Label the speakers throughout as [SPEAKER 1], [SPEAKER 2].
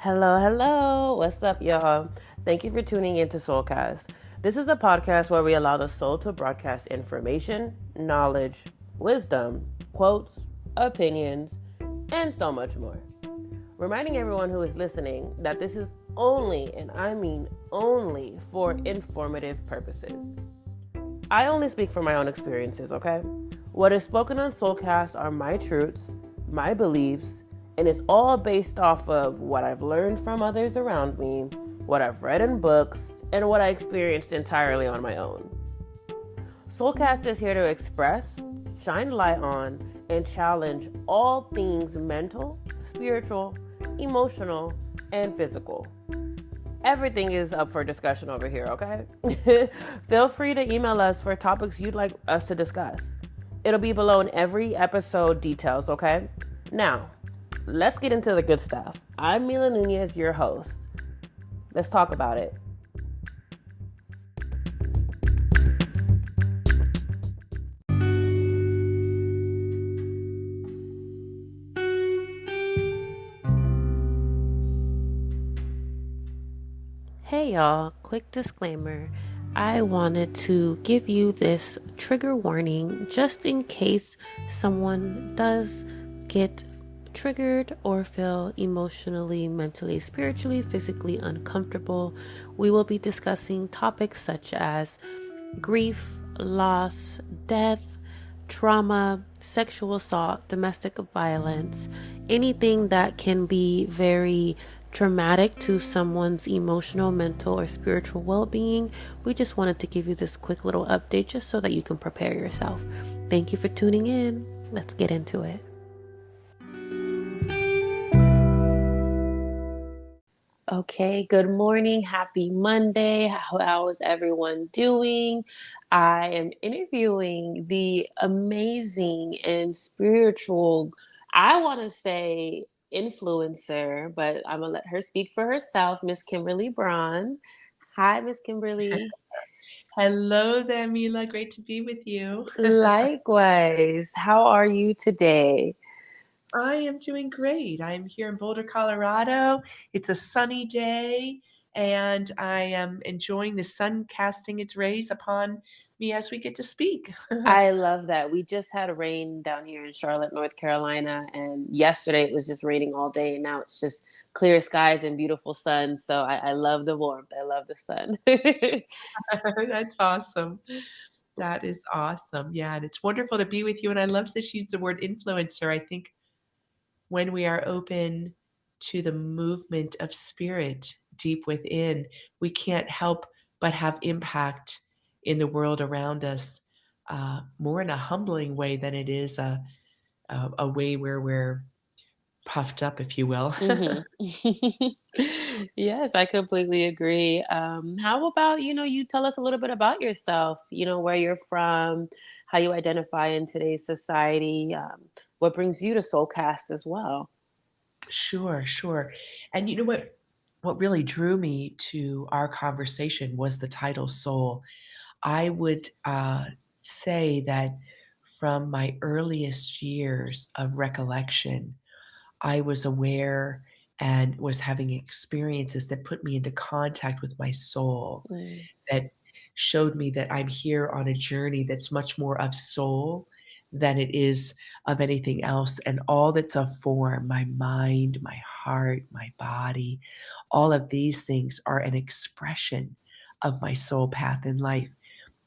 [SPEAKER 1] Hello, hello. What's up, y'all? Thank you for tuning in to Soulcast. This is a podcast where we allow the soul to broadcast information, knowledge, wisdom, quotes, opinions, and so much more. Reminding everyone who is listening that this is only, and I mean only, for informative purposes. I only speak from my own experiences, okay? What is spoken on Soulcast are my truths, my beliefs, and it's all based off of what I've learned from others around me, what I've read in books, and what I experienced entirely on my own. Soulcast is here to express, shine light on, and challenge all things mental, spiritual, emotional, and physical. Everything is up for discussion over here, okay? Feel free to email us for topics you'd like us to discuss. It'll be below in every episode details, okay? Now, let's get into the good stuff. I'm Mila Nunez, your host. Let's talk about it. Hey y'all, quick disclaimer. I wanted to give you this trigger warning just in case someone does get triggered or feel emotionally, mentally, spiritually, physically uncomfortable. We will be discussing topics such as grief, loss, death, trauma, sexual assault, domestic violence, anything that can be very traumatic to someone's emotional, mental, or spiritual well-being. We just wanted to give you this quick little update just so that you can prepare yourself. Thank you for tuning in. Let's get into it. Okay, good morning. Happy Monday. How is everyone doing? I am interviewing the amazing and spiritual, I want to say influencer, but I'm going to let her speak for herself, Miss Kimberly Braun. Hi, Miss Kimberly.
[SPEAKER 2] Hello there, Mila. Great to be with you.
[SPEAKER 1] Likewise. How are you today?
[SPEAKER 2] I am doing great. I'm here in Boulder, Colorado. It's a sunny day, and I am enjoying the sun casting its rays upon me as we get to speak.
[SPEAKER 1] I love that. We just had rain down here in Charlotte, North Carolina, and yesterday it was just raining all day. And now it's just clear skies and beautiful sun. So I love the warmth. I love the sun.
[SPEAKER 2] That's awesome. That is awesome. Yeah, and it's wonderful to be with you. And I love that you use the word influencer. I think when we are open to the movement of spirit deep within, we can't help but have impact in the world around us, more in a humbling way than it is a way where we're puffed up, if you will.
[SPEAKER 1] hmm Yes, I completely agree. How about, you tell us a little bit about yourself, where you're from, how you identify in today's society, what brings you to Soulcast as well.
[SPEAKER 2] Sure, sure. And you know what? What really drew me to our conversation was the title soul. I would say that from my earliest years of recollection, I was aware and was having experiences that put me into contact with my soul,
[SPEAKER 1] Mm.
[SPEAKER 2] that showed me that I'm here on a journey that's much more of soul than it is of anything else. And all that's of form, my mind, my heart, my body, all of these things are an expression of my soul path in life.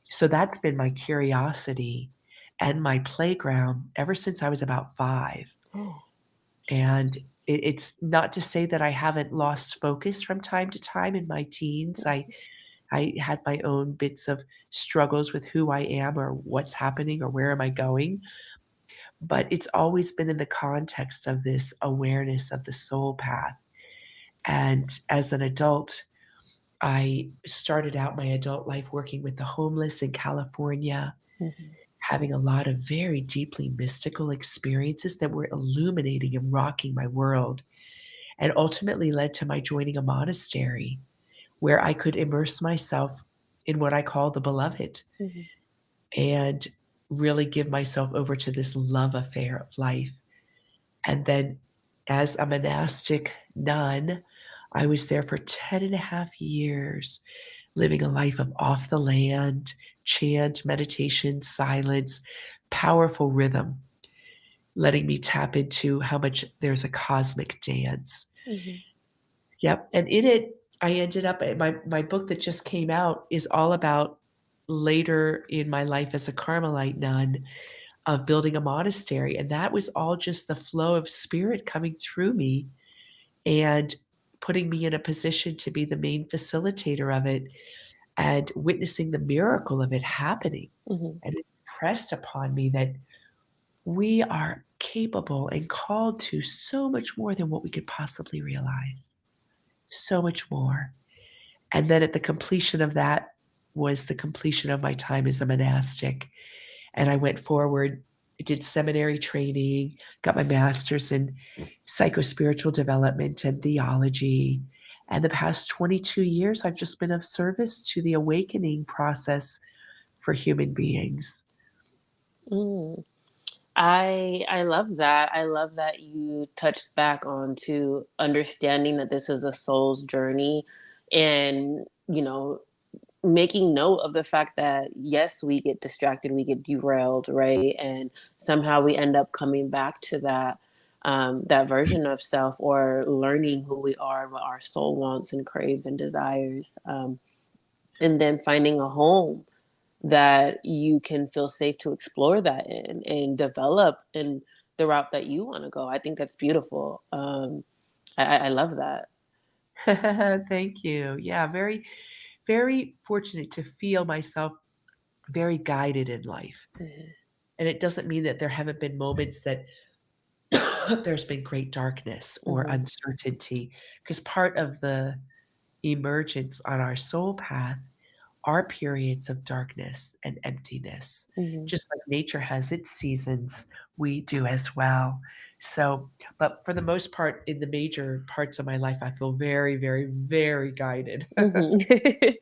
[SPEAKER 2] So that's been my curiosity and my playground ever since I was about 5.
[SPEAKER 1] Oh.
[SPEAKER 2] And it's not to say that I haven't lost focus from time to time in my teens. I had my own bits of struggles with who I am or what's happening or where am I going, but it's always been in the context of this awareness of the soul path. And as an adult, I started out my adult life working with the homeless in California,
[SPEAKER 1] Mhm.
[SPEAKER 2] having a lot of very deeply mystical experiences that were illuminating and rocking my world, and ultimately led to my joining a monastery where I could immerse myself in what I call the beloved
[SPEAKER 1] Mhm.
[SPEAKER 2] and really give myself over to this love affair of life. And then as a monastic nun, I was there for 10 and a half years, living a life of off the land, chant, meditation, silence, powerful rhythm, letting me tap into how much there's a cosmic dance.
[SPEAKER 1] Mhm.
[SPEAKER 2] Yep, and in it, I ended up my book that just came out is all about later in my life as a Carmelite nun of building a monastery, and that was all just the flow of spirit coming through me and putting me in a position to be the main facilitator of it and witnessing the miracle of it happening.
[SPEAKER 1] Mhm.
[SPEAKER 2] And it impressed upon me that we are capable and called to so much more than what we could possibly realize. So much more. And then at the completion of that was the completion of my time as a monastic. And I went forward, did seminary training, got my master's in psychospiritual development and theology. And the past 22 years, I've just been of service to the awakening process for human beings.
[SPEAKER 1] Mm. I love that. I love that you touched back on to understanding that this is a soul's journey, and making note of the fact that yes, we get distracted, we get derailed, right? And somehow we end up coming back to that version of self, or learning who we are, what our soul wants and craves and desires, and then finding a home that you can feel safe to explore that in and develop in the route that you want to go. I think that's beautiful. I love that.
[SPEAKER 2] Thank you. Yeah, very, very fortunate to feel myself very guided in life.
[SPEAKER 1] Mhm.
[SPEAKER 2] And it doesn't mean that there haven't been moments that there's been great darkness or
[SPEAKER 1] Mhm.
[SPEAKER 2] uncertainty, because part of the emergence on our soul path are periods of darkness and emptiness.
[SPEAKER 1] Mhm.
[SPEAKER 2] Just like nature has its seasons, we do as well. So, but for the most part, in the major parts of my life, I feel very, very, very guided.
[SPEAKER 1] Mhm.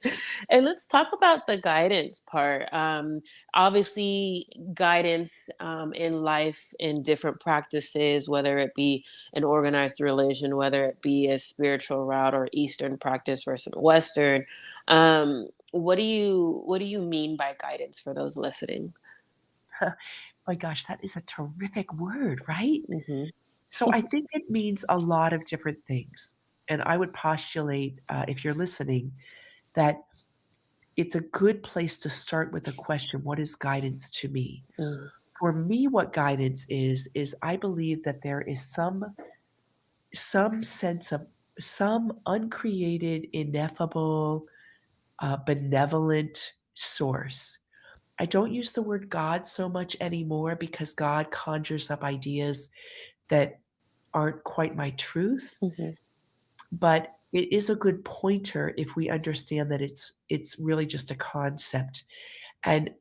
[SPEAKER 1] And let's talk about the guidance part. Obviously, guidance in life, in different practices, whether it be an organized religion, whether it be a spiritual route or Eastern practice versus Western. What do you mean by guidance for those listening?
[SPEAKER 2] My gosh, that is a terrific word, right?
[SPEAKER 1] Hmm.
[SPEAKER 2] So I think it means a lot of different things. And I would postulate, if you're listening, that it's a good place to start with a question: what is guidance to me?
[SPEAKER 1] Mm.
[SPEAKER 2] For me, what guidance is I believe that there is some sense of some uncreated, ineffable, benevolent source. I don't use the word God so much anymore because God conjures up ideas that aren't quite my truth,
[SPEAKER 1] Mhm.
[SPEAKER 2] but it is a good pointer if we understand that it's really just a concept. And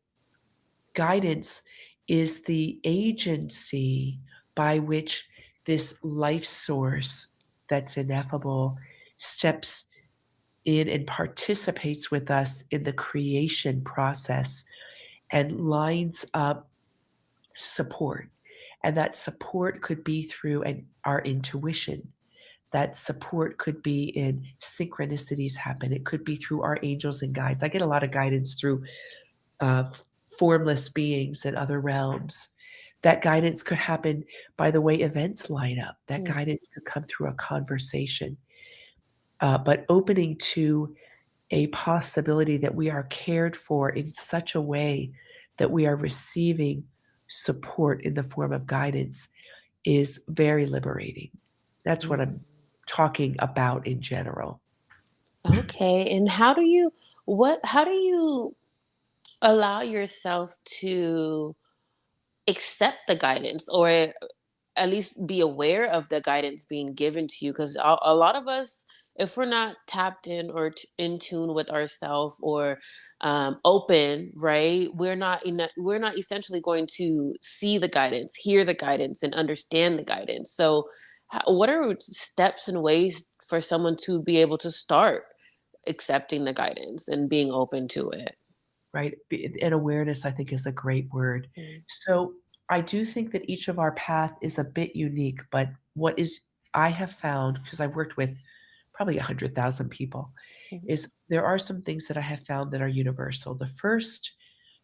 [SPEAKER 2] guidance is the agency by which this life source that's ineffable steps in and participates with us in the creation process and lines up support. And that support could be through our intuition. That support could be in synchronicities happen. It could be through our angels and guides. I get a lot of guidance through uh, formless beings in other realms. That guidance could happen by the way events line up. That
[SPEAKER 1] Mm.
[SPEAKER 2] guidance could come through a conversation, but opening to a possibility that we are cared for in such a way that we are receiving support in the form of guidance is very liberating. That's what I'm
[SPEAKER 1] Mm.
[SPEAKER 2] talking about in general.
[SPEAKER 1] Okay. And how do you allow yourself to accept the guidance, or at least be aware of the guidance being given to you? Because a lot of us, if we're not tapped in or in tune with ourselves, or open, right, we're not essentially going to see the guidance, hear the guidance, and understand the guidance. So what are steps and ways for someone to be able to start accepting the guidance and being open to it?
[SPEAKER 2] Right? And awareness, I think, is a great word.
[SPEAKER 1] Mm.
[SPEAKER 2] So I do think that each of our path is a bit unique, but what is I have found, because I've worked with probably 100,000 people,
[SPEAKER 1] Mhm.
[SPEAKER 2] is there are some things that I have found that are universal. The first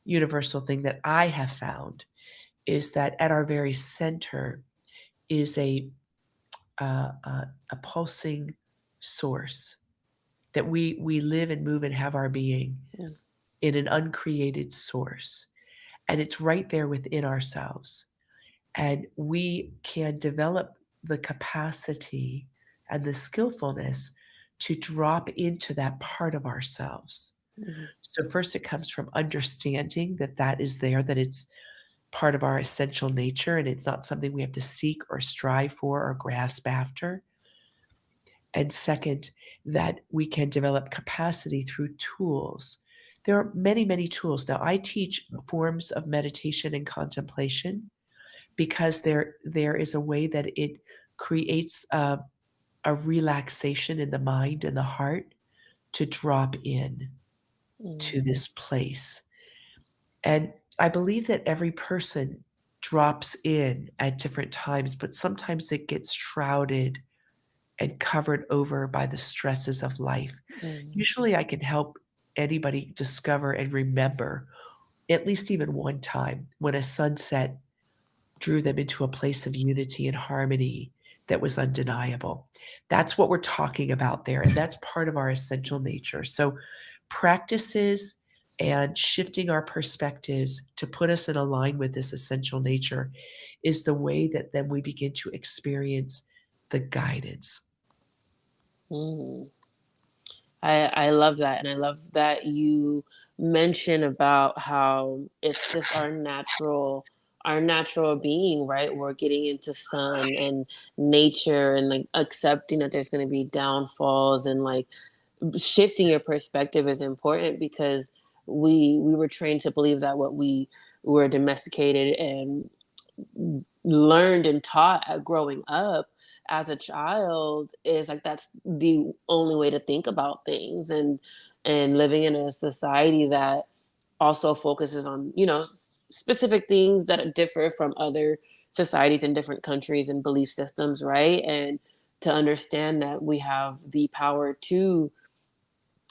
[SPEAKER 2] universal thing that I have found is that at our very center is a pulsing source, that we live and move and have our being
[SPEAKER 1] Mm,
[SPEAKER 2] in an uncreated source, and it's right there within ourselves. And we can develop the capacity and the skillfulness to drop into that part of ourselves.
[SPEAKER 1] mhm,
[SPEAKER 2] So, first, it comes from understanding that that is there, that it's part of our essential nature, and it's not something we have to seek or strive for or grasp after. And second, that we can develop capacity through tools. There are many, many tools. Now, I teach forms of meditation and contemplation because there is a way that it creates a relaxation in the mind and the heart to drop in
[SPEAKER 1] mm,
[SPEAKER 2] to this place. And I believe that every person drops in at different times, but sometimes it gets shrouded and covered over by the stresses of life.
[SPEAKER 1] mm,
[SPEAKER 2] Usually, I can help anybody discover and remember at least even one time when a sunset drew them into a place of unity and harmony that was undeniable. That's what we're talking about there, and that's part of our essential nature. So, practices and shifting our perspectives to put us in a line with this essential nature is the way that then we begin to experience the guidance.
[SPEAKER 1] mm. I love that, and I love that you mention about how it's just our natural being, right? We're getting into sun and nature and like accepting that there's going to be downfalls, and like shifting your perspective is important because we were trained to believe that what we were domesticated and learned and taught growing up as a child is like that's the only way to think about things, and living in a society that also focuses on specific things that differ from other societies in different countries and belief systems, right? And to understand that we have the power to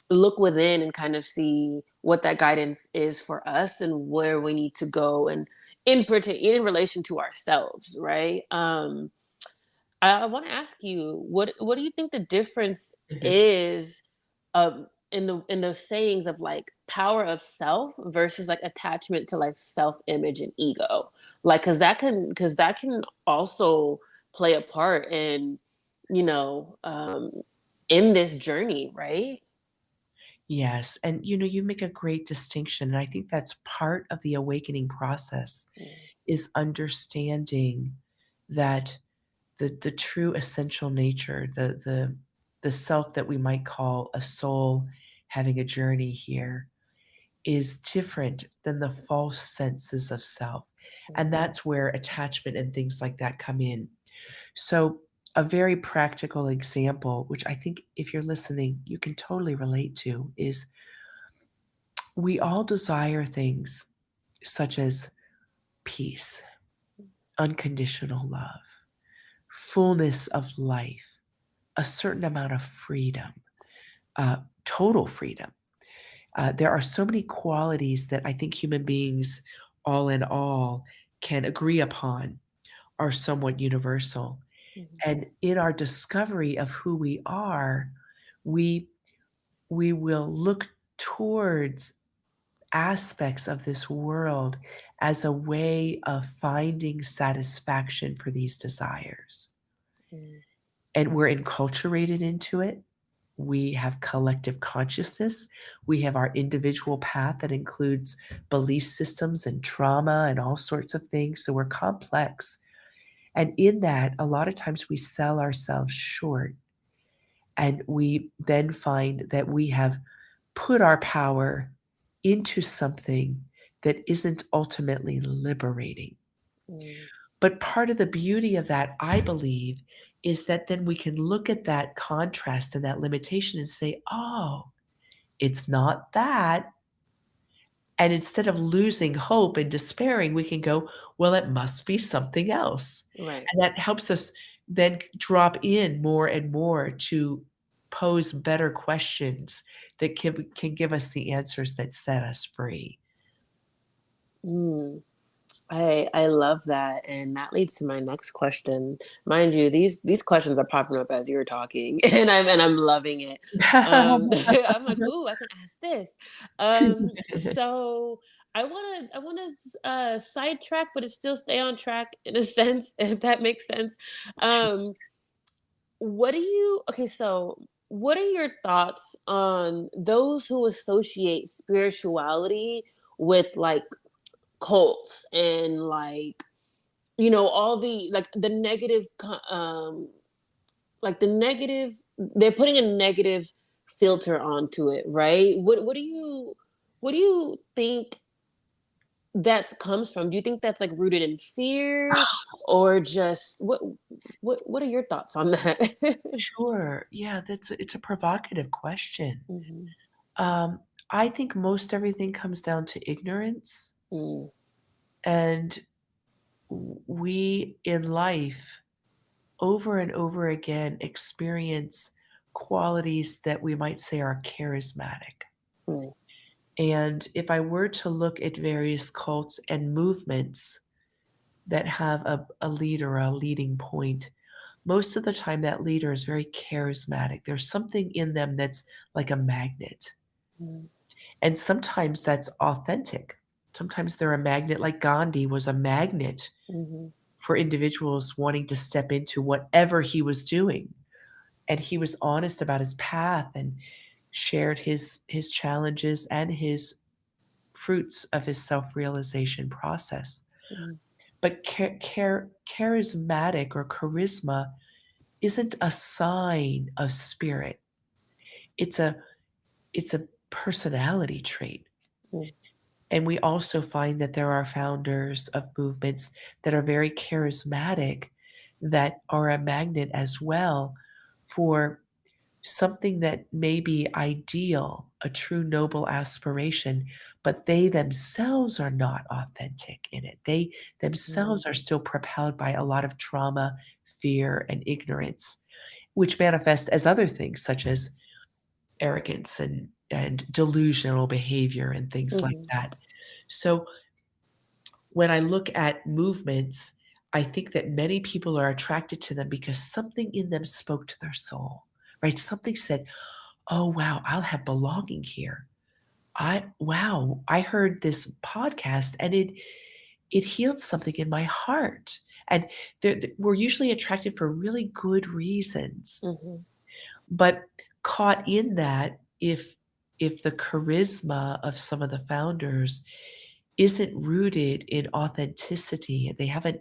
[SPEAKER 1] look within and kind of see what that guidance is for us and where we need to go, and in relation to ourselves, right? I want to ask you, what do you think the difference
[SPEAKER 2] Mhm.
[SPEAKER 1] is in those sayings of like power of self versus like attachment to like self image and ego, like because that can also play a part in you know um in this journey, right?
[SPEAKER 2] Yes, and you make a great distinction, and I think that's part of the awakening process
[SPEAKER 1] Mm,
[SPEAKER 2] is understanding that the true essential nature, the self that we might call a soul having a journey here is different than the false senses of self.
[SPEAKER 1] mm,
[SPEAKER 2] And that's where attachment and things like that come in. So, a very practical example, which I think if you're listening, you can totally relate to, is we all desire things such as peace, unconditional love, fullness of life, a certain amount of freedom, uh, total freedom. There are so many qualities that I think human beings, all in all, can agree upon are somewhat universal.
[SPEAKER 1] mhm,
[SPEAKER 2] And in our discovery of who we are, we we will look towards aspects of this world as a way of finding satisfaction for these desires.
[SPEAKER 1] mm,
[SPEAKER 2] And we're enculturated into it. We have collective consciousness. We have our individual path that includes belief systems and trauma and all sorts of things. So we're complex. And in that, a lot of times we sell ourselves short. And we then find that we have put our power into something that isn't ultimately liberating.
[SPEAKER 1] mm,
[SPEAKER 2] But part of the beauty of that, I believe, is that then we can look at that contrast and that limitation and say, oh, it's not that. And instead of losing hope and despairing, we can go, well, it must be something else.
[SPEAKER 1] right.
[SPEAKER 2] And that helps us then drop in more and more to pose better questions that can give us the answers that set us free.
[SPEAKER 1] Mm. I love that, and that leads to my next question. Mind you, these questions are popping up as you're talking, and I'm loving it. I'm like, ooh, I can ask this. So I wanna sidetrack, but it still stay on track in a sense, if that makes sense.
[SPEAKER 2] Sure.
[SPEAKER 1] Um, what do you okay? So what are your thoughts on those who associate spirituality with like cults and all the like the negative like the negative they're putting a negative filter onto it, right? What do you think that comes from? Do you think that's like rooted in fear, or just what are your thoughts on that?
[SPEAKER 2] Sure. Yeah, it's a provocative question.
[SPEAKER 1] Mhm.
[SPEAKER 2] Um, I think most everything comes down to ignorance,
[SPEAKER 1] Mm,
[SPEAKER 2] and we in life over and over again experience qualities that we might say are charismatic.
[SPEAKER 1] mm,
[SPEAKER 2] And if I were to look at various cults and movements that have a leader, a leading point, most of the time that leader is very charismatic. There's something in them that's like a magnet.
[SPEAKER 1] mm,
[SPEAKER 2] And sometimes that's authentic. Sometimes they're a magnet, like Gandhi was a magnet
[SPEAKER 1] mhm,
[SPEAKER 2] for individuals wanting to step into whatever he was doing. And he was honest about his path and shared his challenges and his fruits of his self-realization process.
[SPEAKER 1] mm,
[SPEAKER 2] But charismatic or charisma isn't a sign of spirit. It's a personality trait.
[SPEAKER 1] mm,
[SPEAKER 2] And we also find that there are founders of movements that are very charismatic that are a magnet as well for something that may be ideal, a true noble aspiration, but they themselves are not authentic in it. They
[SPEAKER 1] mm,
[SPEAKER 2] themselves are still propelled by a lot of trauma, fear, and ignorance, which manifest as other things such as arrogance and delusional behavior and things like
[SPEAKER 1] mhm,
[SPEAKER 2] that. So when I look at movements, I think that many people are attracted to them because something in them spoke to their soul, right? Something said, "Oh, wow, I'll have belonging here. I heard this podcast and it healed something in my heart." And we're usually attracted for really good reasons.
[SPEAKER 1] mhm,
[SPEAKER 2] But caught in that, if the charisma of some of the founders isn't rooted in authenticity, and they haven't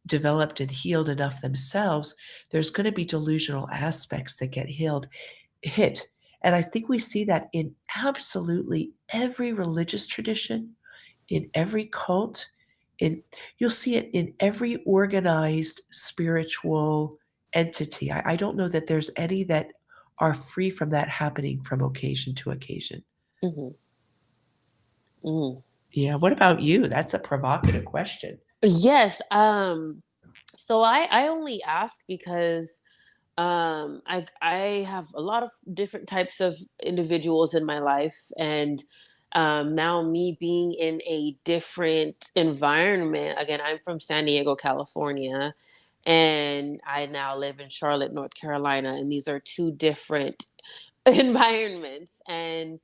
[SPEAKER 2] developed and healed enough themselves, there's gonna be delusional aspects that get hit. And I think we see that in absolutely every religious tradition, in every cult, in you'll see it in every organized spiritual entity. I don't know that there's any that are free from that happening from occasion to occasion.
[SPEAKER 1] mhm, mm.
[SPEAKER 2] Yeah, what about you? That's a provocative question.
[SPEAKER 1] Yes. So I only ask because I have a lot of different types of individuals in my life, and now me being in a different environment. Again, I'm from San Diego, California, and I now live in Charlotte, North Carolina, and these are two different environments. And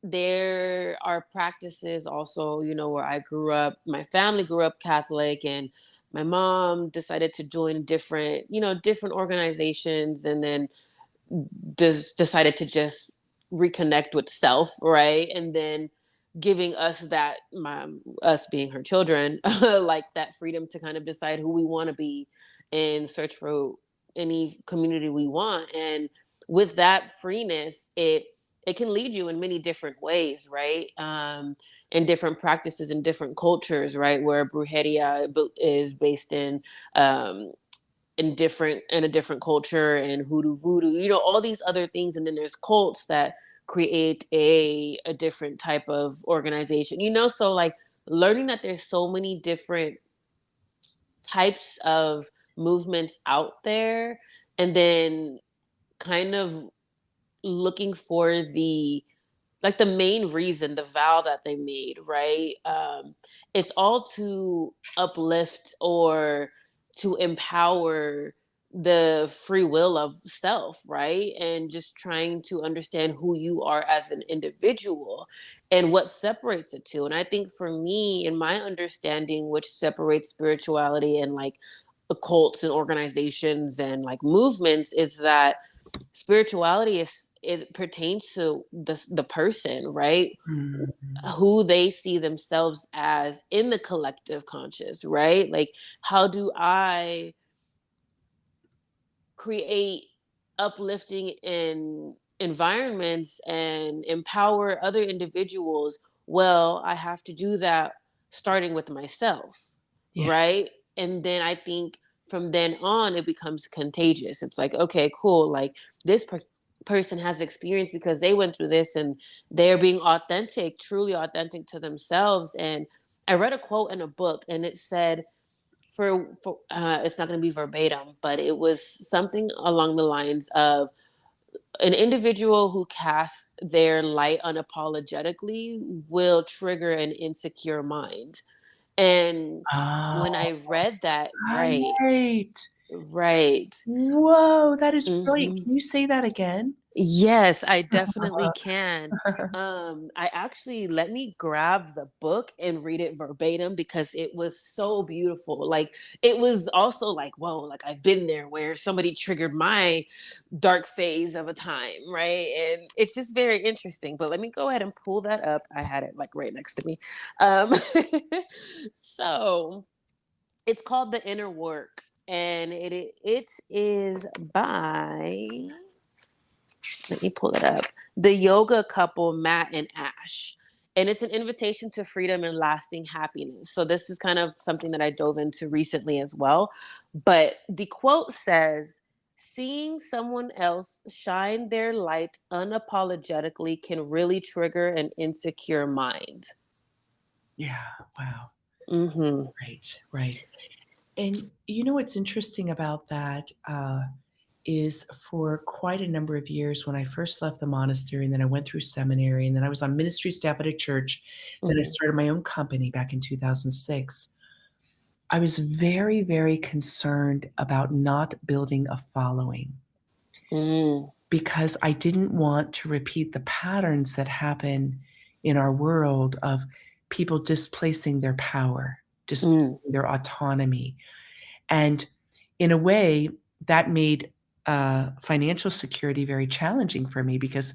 [SPEAKER 1] there are practices also, where I grew up, my family grew up Catholic, and my mom decided to join different organizations, and then just decided to just reconnect with self, right? And then giving us us being her children, like that freedom to kind of decide who we want to be and search for any community we want. And with that freeness, it can lead you in many different ways, right? And different practices in different cultures, right? Where brujeria is based um, in a different culture, and hoodoo voodoo, all these other things. And then there's cults that create a different type of organization, so like learning that there's so many different types of movements out there, and then kind of looking for the like the main reason, the vow that they made, right? It's all to uplift or to empower the free will of self, right? And just trying to understand who you are as an individual and what separates the two. And I think for me, in my understanding, which separates spirituality and like occults and organizations and like movements, is that spirituality is it pertains to the person, right?
[SPEAKER 2] Mhm.
[SPEAKER 1] Who they see themselves as in the collective conscious, right? Like how do I create uplifting in environments and empower other individuals? Well, I have to do that starting with myself,
[SPEAKER 2] Yeah.
[SPEAKER 1] right? And then I think from then on it becomes contagious. It's like, okay, cool, like this person has experience because they went through this and they're being authentic, truly authentic to themselves. And I read a quote in a book and it said, for it's not going to be verbatim, but it was something along the lines of an individual who casts their light unapologetically will trigger an insecure mind. And when
[SPEAKER 2] Oh,
[SPEAKER 1] I read that, right,
[SPEAKER 2] right.
[SPEAKER 1] right.
[SPEAKER 2] Whoa, that is brilliant.
[SPEAKER 1] Hmm.
[SPEAKER 2] Can you say that again?
[SPEAKER 1] Yes, I definitely can. I actually let me grab the book and read it verbatim because it was so beautiful. Like it was also like, whoa, like I've been there where somebody triggered my dark phase of a time, right? And it's just very interesting. But let me go ahead and pull that up. I had it like right next to me. Um, so it's called The Inner Work, and it is by, let me pull it up. The yoga couple, Matt and Ash. And it's an invitation to freedom and lasting happiness. So this is kind of something that I dove into recently as well. But the quote says, seeing someone else shine their light unapologetically can really trigger an insecure mind.
[SPEAKER 2] Yeah, wow.
[SPEAKER 1] Mm-hmm.
[SPEAKER 2] Right, right. And you know what's interesting about that, is for quite a number of years when I first left the monastery and then I went through seminary and then I was on ministry staff at a church, then I
[SPEAKER 1] Mm-hmm.
[SPEAKER 2] started my own company back in 2006. I was very, very concerned about not building a following
[SPEAKER 1] Mm-hmm.
[SPEAKER 2] because I didn't want to repeat the patterns that happen in our world of people displacing their power, displacing their autonomy. And in a way, that made financial security very challenging for me because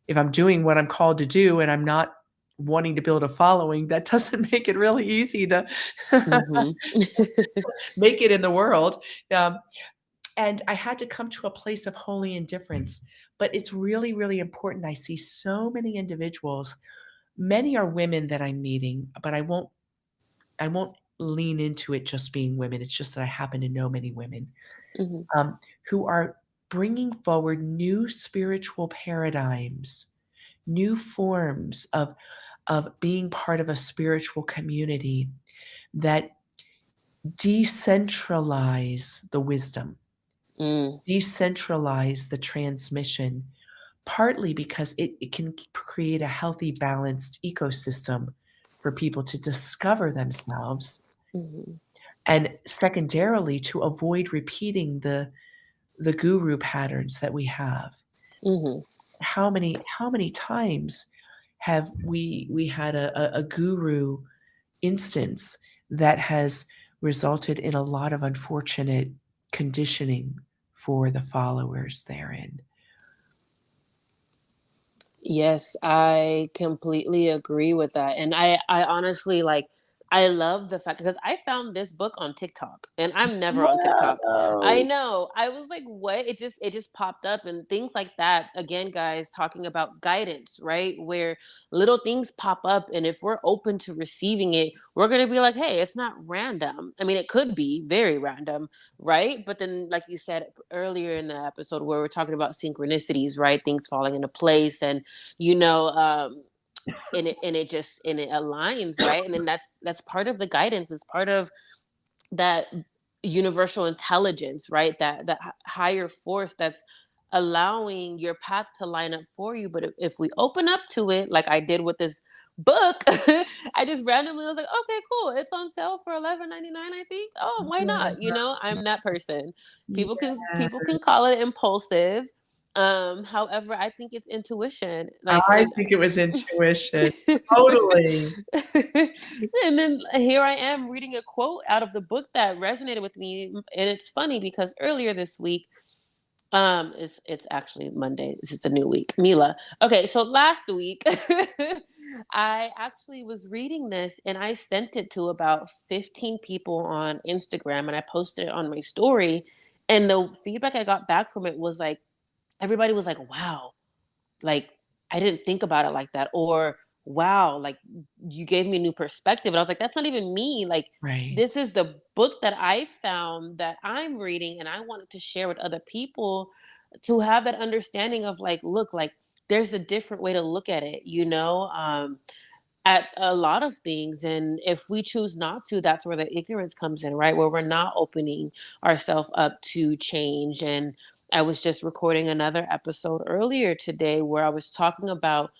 [SPEAKER 2] if I'm doing what I'm called to do and I'm not wanting to build a following, that doesn't make it really easy to
[SPEAKER 1] Mm-hmm.
[SPEAKER 2] make it in the world. Um, and I had to come to a place of holy indifference. But it's really, really important. I see so many individuals. Many are women that I'm meeting, but I won't lean into it just being women. It's just that I happen to know many women
[SPEAKER 1] Mm-hmm.
[SPEAKER 2] who are bringing forward new spiritual paradigms, new forms of being part of a spiritual community that decentralize the wisdom,
[SPEAKER 1] Mm-hmm.
[SPEAKER 2] decentralize the transmission, partly because it can create a healthy, balanced ecosystem for people to discover themselves,
[SPEAKER 1] Mm-hmm.
[SPEAKER 2] and secondarily to avoid repeating the guru patterns that we have.
[SPEAKER 1] Mm-hmm.
[SPEAKER 2] How many times have we had a guru instance that has resulted in a lot of unfortunate conditioning for the followers therein?
[SPEAKER 1] Yes, I completely agree with that. And I honestly like I love the fact because I found this book on TikTok and I'm never on TikTok. I
[SPEAKER 2] Whoa!
[SPEAKER 1] know. I was like, what? It just popped up and things like that. Again, guys, talking about guidance, right? Where little things pop up and if we're open to receiving it, we're gonna be like, hey, it's not random. I mean, it could be very random, right? But then, like you said earlier in the episode where we're talking about synchronicities, right? Things falling into place and you know and it aligns, right? And then that's part of the guidance, it's part of that universal intelligence, right? That higher force that's allowing your path to line up for you. But if we open up to it, like I did with this book, I just randomly was like, okay, cool. It's on sale for $11.99, I think. Oh, why not? You know, I'm that person.
[SPEAKER 2] Yeah.
[SPEAKER 1] People can call it impulsive. However, I think it's intuition. Like
[SPEAKER 2] I
[SPEAKER 1] and
[SPEAKER 2] think it was intuition. Totally.
[SPEAKER 1] and then here I am reading a quote out of the book that resonated with me. And it's funny because earlier this week, it's actually Monday. This is a new week. Mila. Okay, so last week I actually was reading this and I sent it to about 15 people on Instagram and I posted it on my story. And the feedback I got back from it was like everybody was like, wow, like I didn't think about it like that, or wow, like you gave me a new perspective. And I was like, that's not even me. Like
[SPEAKER 2] Right.
[SPEAKER 1] this is the book that I found that I'm reading and I wanted to share with other people to have that understanding of like, look, like there's a different way to look at it, you know, at a lot of things. And if we choose not to, that's where the ignorance comes in, right? Where we're not opening ourselves up to change. And I was just recording another episode earlier today where I was talking about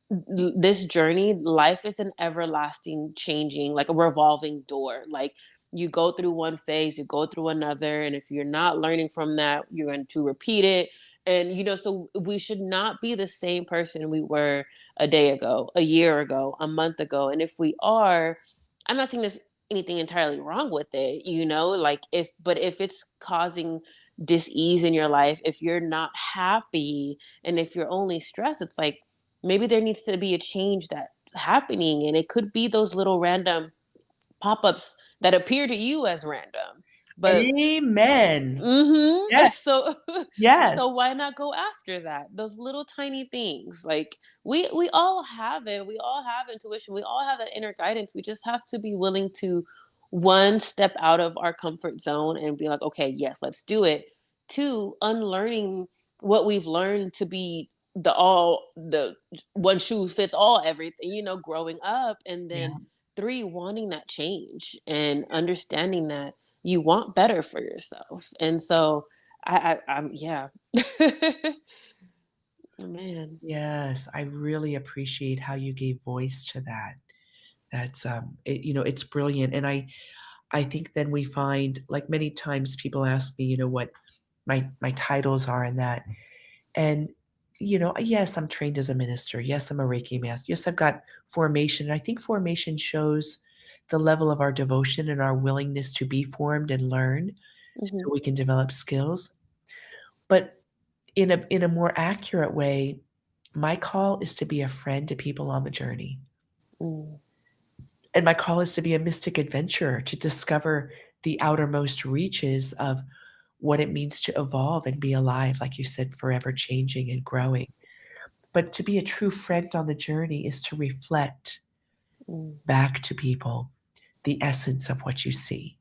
[SPEAKER 1] this journey. Life is an everlasting changing, like a revolving door. Like you go through one phase, you go through another, and if you're not learning from that, you're going to repeat it. And you know, so we should not be the same person we were a day ago, a year ago, a month ago. And if we are, I'm not saying there's anything entirely wrong with it, you know, like if it's causing dis-ease in your life, if you're not happy, and if you're only stressed, it's like maybe there needs to be a change that's happening. And it could be those little random pop-ups that appear to you as random, but
[SPEAKER 2] Amen.
[SPEAKER 1] mm-hmm.
[SPEAKER 2] Yes,
[SPEAKER 1] So so
[SPEAKER 2] yes.
[SPEAKER 1] why not go after that, those little tiny things? Like we all have it, we all have intuition, we all have that inner guidance. We just have to be willing to one step out of our comfort zone and be like, okay, yes, let's do it. Two, unlearning what we've learned to be the one shoe fits all everything, you know, growing up. And then
[SPEAKER 2] Yeah.
[SPEAKER 1] three, wanting that change and understanding that you want better for yourself. And so I'm yeah. Man.
[SPEAKER 2] Yes, I really appreciate how you gave voice to that. That's, it's brilliant, and I think then we find like, many times people ask me, what my titles are and that, and, yes, I'm trained as a minister. Yes, I'm a Reiki master. Yes, I've got formation, and I think formation shows the level of our devotion and our willingness to be formed and learn so
[SPEAKER 1] Mhm.
[SPEAKER 2] we can develop skills. But in a more accurate way, my call is to be a friend to people on the journey.
[SPEAKER 1] Mm,
[SPEAKER 2] And my call is to be a mystic adventurer, to discover the outermost reaches of what it means to evolve and be alive, like you said, forever changing and growing. But to be a true friend on the journey is to reflect
[SPEAKER 1] mm,
[SPEAKER 2] back to people the essence of what you see,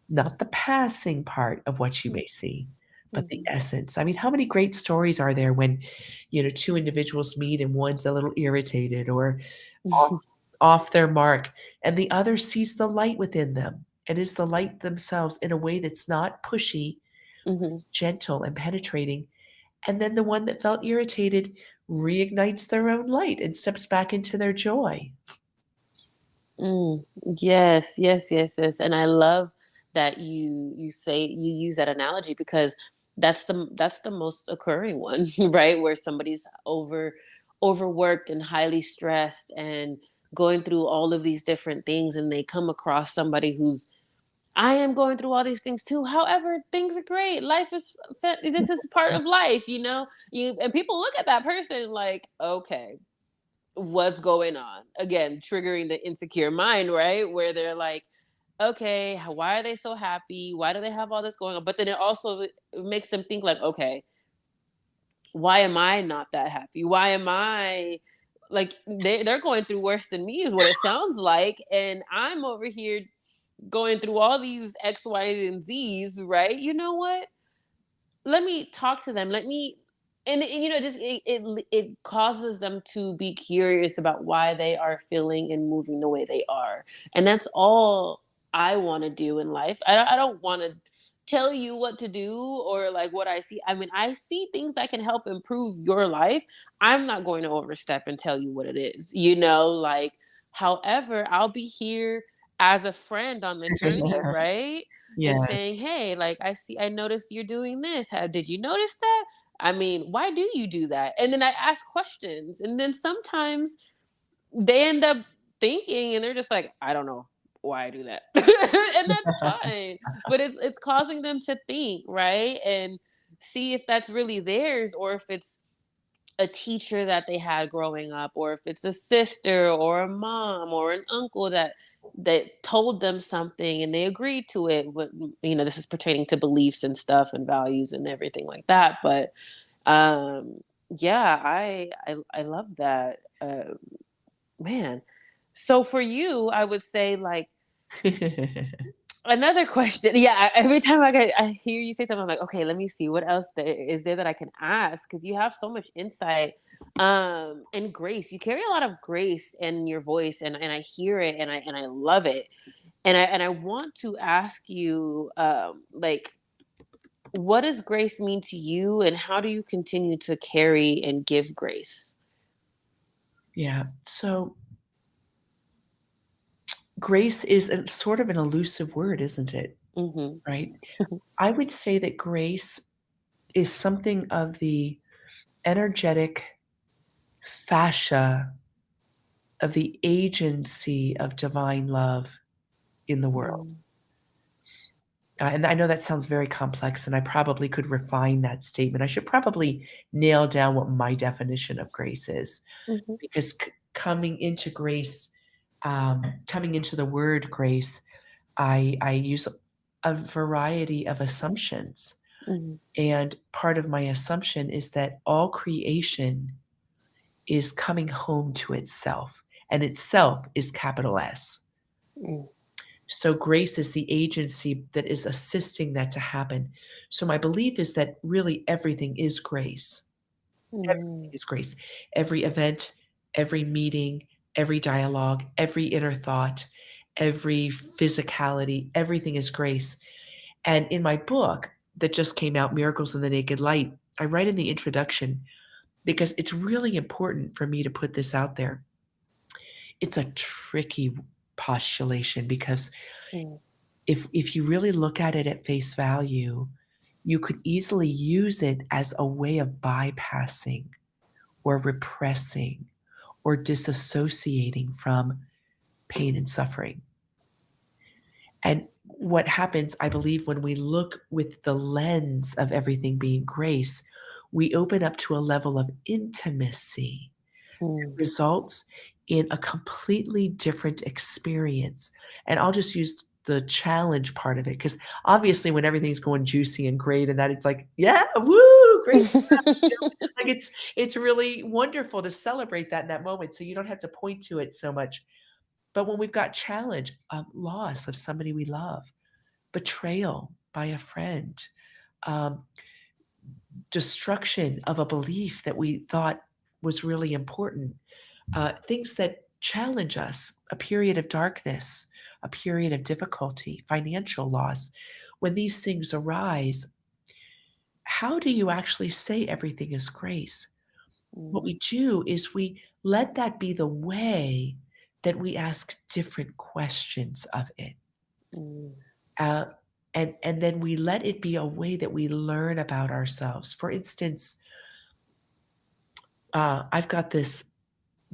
[SPEAKER 2] not the passing part of what you
[SPEAKER 1] mm,
[SPEAKER 2] may see, but the
[SPEAKER 1] mhm,
[SPEAKER 2] essence. I mean, how many great stories are there when, two individuals meet and one's a little irritated or off
[SPEAKER 1] mhm,
[SPEAKER 2] off their mark, and the other sees the light within them and is the light themselves in a way that's not pushy,
[SPEAKER 1] mhm.
[SPEAKER 2] gentle and penetrating. And then the one that felt irritated reignites their own light and steps back into their joy.
[SPEAKER 1] Mm. Yes, yes, yes, yes. And I love that you say you use that analogy because that's the most occurring one, right? Where somebody's overworked and highly stressed and going through all of these different things, and they come across somebody who's, I am going through all these things too. However, things are great. Life is this is part of life, you know. You and people look at that person like, okay, what's going on? Again, triggering the insecure mind, right? Where they're like, okay, why are they so happy? Why do they have all this going on? But then it also makes them think like, okay, why am I not that happy? Why am I like they're going through worse than me is what it sounds like, and I'm over here going through all these X, Y, and Z's, right? You know what? Let me talk to them. Let me, and you know, just it causes them to be curious about why they are feeling and moving the way they are, and that's all I want to do in life. I don't want to tell you what to do or like what I see. I mean, I see things that can help improve your life. I'm not going to overstep and tell you what it is, like, however, I'll be here as a friend on the journey, right? And
[SPEAKER 2] Yes.
[SPEAKER 1] saying, hey, like, I noticed you're doing this. How did you notice that? I mean, why do you do that? And then I ask questions. And then sometimes they end up thinking and they're just like, I don't know why I do that. And that's fine. But it's causing them to think, right? And see if that's really theirs or if it's a teacher that they had growing up or if it's a sister or a mom or an uncle that told them something and they agreed to it. But this is pertaining to beliefs and stuff and values and everything like that. But um yeah, I love that. Man. So for you, I would say like another question. Yeah, every time I hear you say something, I'm like, okay, let me see what else there is there that I can ask because you have so much insight and grace. You carry a lot of grace in your voice, and I hear it, and I love it. And I want to ask you, like, what does grace mean to you, and how do you continue to carry and give grace?
[SPEAKER 2] Yeah. So grace is a sort of an elusive word, isn't it?
[SPEAKER 1] Hmm.
[SPEAKER 2] Right? I would say that grace is something of the energetic fascia of the agency of divine love in the world.
[SPEAKER 1] Mm,
[SPEAKER 2] And I know that sounds very complex, and I probably could refine that statement. I should probably nail down what my definition of grace is,
[SPEAKER 1] mhm,
[SPEAKER 2] because coming into the word grace, I use a variety of assumptions.
[SPEAKER 1] mhm,
[SPEAKER 2] And part of my assumption is that all creation is coming home to itself, and itself is capital S.
[SPEAKER 1] mm,
[SPEAKER 2] So grace is the agency that is assisting that to happen. So my belief is that really everything is grace. Everything
[SPEAKER 1] mm,
[SPEAKER 2] is grace. Every event, every meeting, every dialogue, every inner thought, every physicality, everything is grace. And in my book that just came out, Miracles in the Naked Light, I write in the introduction because it's really important for me to put this out there. It's a tricky postulation because
[SPEAKER 1] mm,
[SPEAKER 2] if you really look at it at face value, you could easily use it as a way of bypassing or repressing or disassociating from pain and suffering. And what happens, I believe, when we look with the lens of everything being grace, we open up to a level of intimacy
[SPEAKER 1] mm,
[SPEAKER 2] results in a completely different experience. And I'll just use the challenge part of it because obviously when everything's going juicy and great and that it's like, yeah, woo, great. Like it's really wonderful to celebrate that in that moment. So you don't have to point to it so much. But when we've got challenge, loss of somebody we love, betrayal by a friend, um, destruction of a belief that we thought was really important, things that challenge us, a period of darkness, a period of difficulty, financial loss. When these things arise, how do you actually say everything is grace? What
[SPEAKER 1] mm,
[SPEAKER 2] we do is we let that be the way that we ask different questions of it.
[SPEAKER 1] mm,
[SPEAKER 2] Uh, and then we let it be a way that we learn about ourselves. For instance, I've got this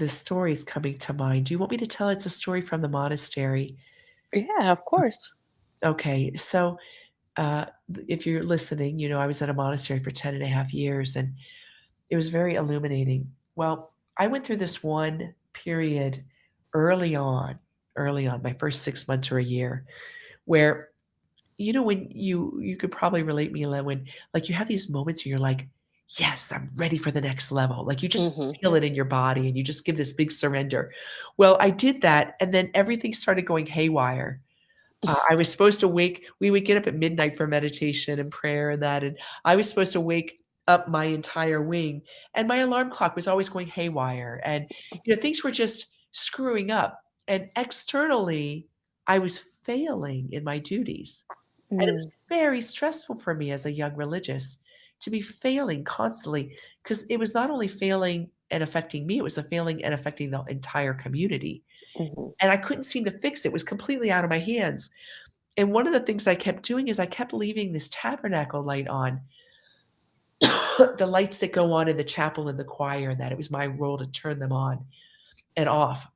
[SPEAKER 2] story is coming to mind. Do you want me to tell? It's a story from the monastery.
[SPEAKER 1] yeah, of course.
[SPEAKER 2] Okay, so uh, if you're listening, I was at a monastery for 10 and a half years, and it was very illuminating. Well, I went through this one period early on, my first 6 months or a year, where when you could probably relate me, when like you have these moments where you're like, yes, I'm ready for the next level. Like you just
[SPEAKER 1] Mhm.
[SPEAKER 2] feel it in your body and you just give this big surrender. Well, I did that, and then everything started going haywire. I was supposed to we would get up at midnight for meditation and prayer and that, and I was supposed to wake up my entire wing, and my alarm clock was always going haywire, and things were just screwing up. And externally, I was failing in my duties. And it was
[SPEAKER 1] Mm.
[SPEAKER 2] very stressful for me as a young religious to be failing constantly because it was not only failing and affecting me, it was a failing and affecting the entire community.
[SPEAKER 1] Mhm.
[SPEAKER 2] And I couldn't seem to fix it. It was completely out of my hands. And one of the things I kept doing is I kept leaving this tabernacle light on, the lights that go on in the chapel and the choir, and that it was my role to turn them on and off.